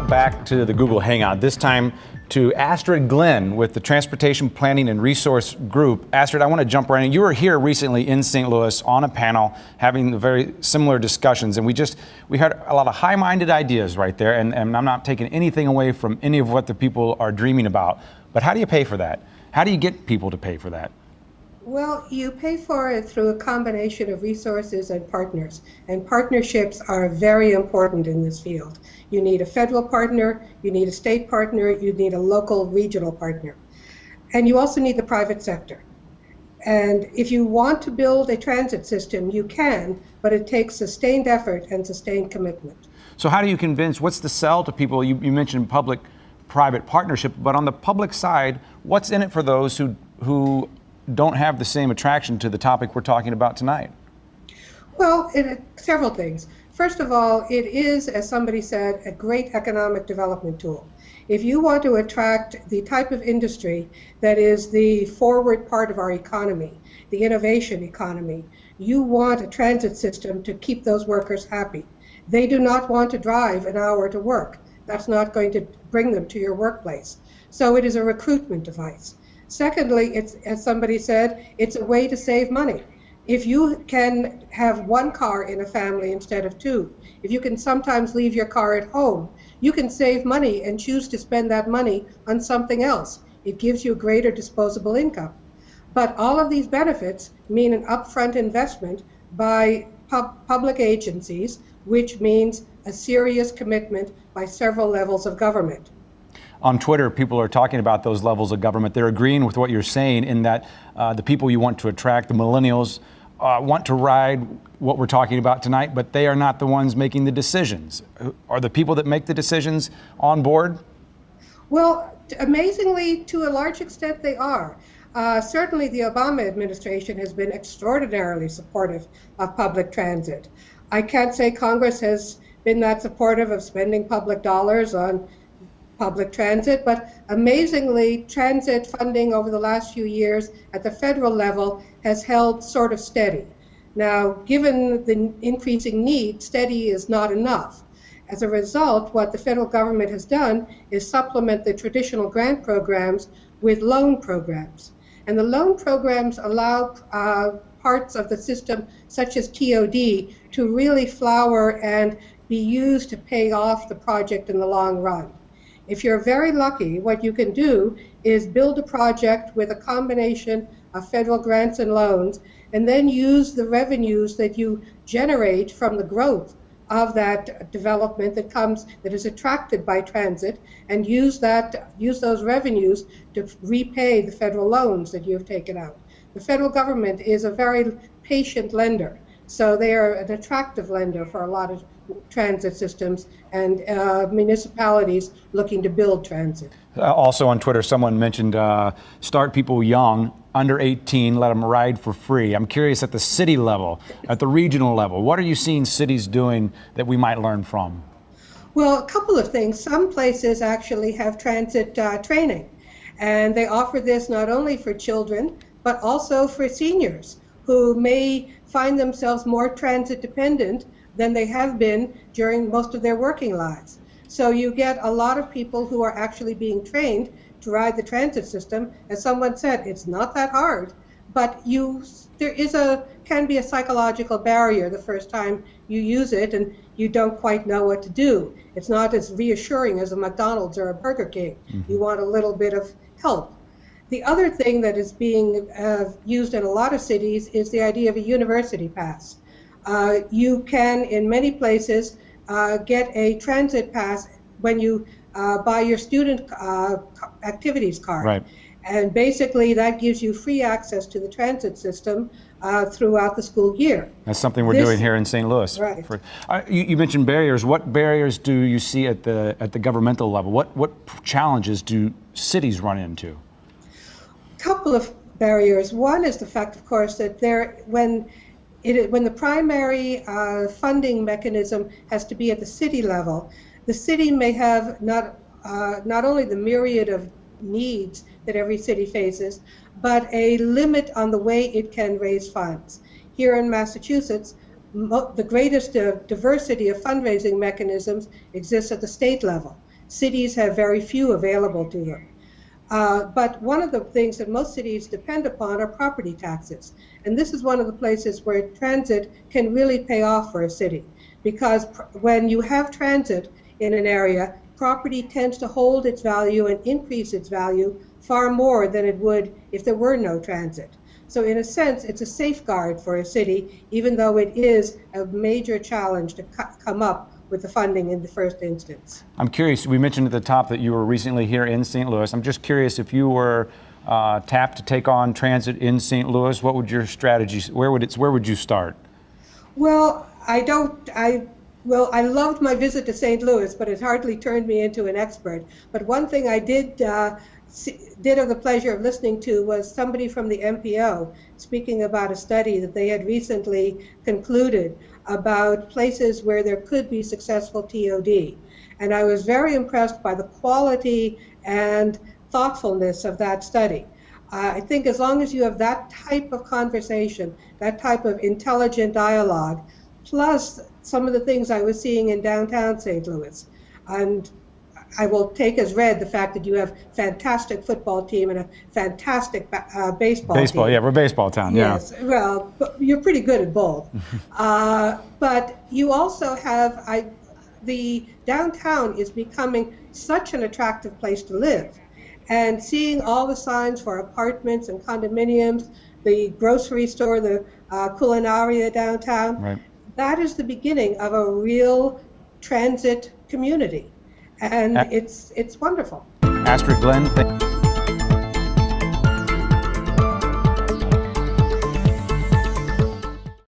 back to the Google Hangout, this time to Astrid Glenn with the Transportation Planning and Resource Group. Astrid, I want to jump right in. You were here recently in St. Louis on a panel having very similar discussions, and we had a lot of high-minded ideas right there, and I'm not taking anything away from any of what the people are dreaming about. But how do you pay for that? How do you get people to pay for that? Well, you pay for it through a combination of resources and partners, and partnerships are very important in this field. You need a federal partner, you need a state partner, you need a local regional partner, and you also need the private sector. And if you want to build a transit system, you can, but it takes sustained effort and sustained commitment. So how do you convince, what's the sell to people? You mentioned public-private partnership, but on the public side, what's in it for those who don't have the same attraction to the topic we're talking about tonight? Well, several things. First of all, it is, as somebody said, a great economic development tool. If you want to attract the type of industry that is the forward part of our economy, the innovation economy, you want a transit system to keep those workers happy. They do not want to drive an hour to work. That's not going to bring them to your workplace. So it is a recruitment device. Secondly, it's, as somebody said, it's a way to save money. If you can have one car in a family instead of two, if you can sometimes leave your car at home, you can save money and choose to spend that money on something else. It gives you greater disposable income. But all of these benefits mean an upfront investment by public agencies, which means a serious commitment by several levels of government. On Twitter, people are talking about those levels of government. They're agreeing with what you're saying in that the people you want to attract, the millennials, want to ride what we're talking about tonight, but they are not the ones making the decisions. Are the people that make the decisions on board? Well, amazingly, to a large extent, they are. Certainly, the Obama administration has been extraordinarily supportive of public transit. I can't say Congress has been that supportive of spending public dollars on public transit, but amazingly, transit funding over the last few years at the federal level has held sort of steady. Now, given the increasing need, steady is not enough. As a result, what the federal government has done is supplement the traditional grant programs with loan programs. And the loan programs allow parts of the system, such as TOD, to really flower and be used to pay off the project in the long run. If you're very lucky, what you can do is build a project with a combination of federal grants and loans, and then use the revenues that you generate from the growth of that development that is attracted by transit, and use those revenues to repay the federal loans that you've taken out. The federal government is a very patient lender, so they are an attractive lender for a lot of transit systems and municipalities looking to build transit. Also on Twitter, someone mentioned start people young, under 18, let them ride for free. I'm curious at the city level, at the regional level, what are you seeing cities doing that we might learn from? Well, a couple of things. Some places actually have transit training, and they offer this not only for children, but also for seniors who may find themselves more transit dependent than they have been during most of their working lives. So you get a lot of people who are actually being trained to ride the transit system. As someone said, it's not that hard, but there can be a psychological barrier the first time you use it and you don't quite know what to do. It's not as reassuring as a McDonald's or a Burger King. Mm-hmm. You want a little bit of help. The other thing that is being used in a lot of cities is the idea of a university pass. You can, in many places, get a transit pass when you buy your student activities card. Right. And basically that gives you free access to the transit system throughout the school year. That's something we're doing here in St. Louis. Right. You mentioned barriers. What barriers do you see at the governmental level? What challenges do cities run into? A couple of barriers. One is the fact, of course, that when the primary funding mechanism has to be at the city level, the city may have not only the myriad of needs that every city faces, but a limit on the way it can raise funds. Here in Massachusetts, the greatest diversity of fundraising mechanisms exists at the state level. Cities have very few available to them. But one of the things that most cities depend upon are property taxes. And this is one of the places where transit can really pay off for a city. Because when you have transit in an area, property tends to hold its value and increase its value far more than it would if there were no transit. So in a sense, it's a safeguard for a city, even though it is a major challenge to come up with the funding in the first instance. I'm curious, we mentioned at the top that you were recently here in St. Louis. I'm just curious, if you were tapped to take on transit in St. Louis, what would your strategy, where would you start? Well, I loved my visit to St. Louis, but it hardly turned me into an expert. But one thing I did have the pleasure of listening to was somebody from the MPO speaking about a study that they had recently concluded about places where there could be successful TOD. And I was very impressed by the quality and thoughtfulness of that study. I think as long as you have that type of conversation, that type of intelligent dialogue, plus some of the things I was seeing in downtown St. Louis, and I will take as read the fact that you have a fantastic football team and a fantastic baseball team. Yeah, we're a baseball town, yeah. Yes, well, but you're pretty good at both. But you also have, the downtown is becoming such an attractive place to live. And seeing all the signs for apartments and condominiums, the grocery store, the culinaria downtown, right. That is the beginning of a real transit community. And it's wonderful. Astrid Glenn.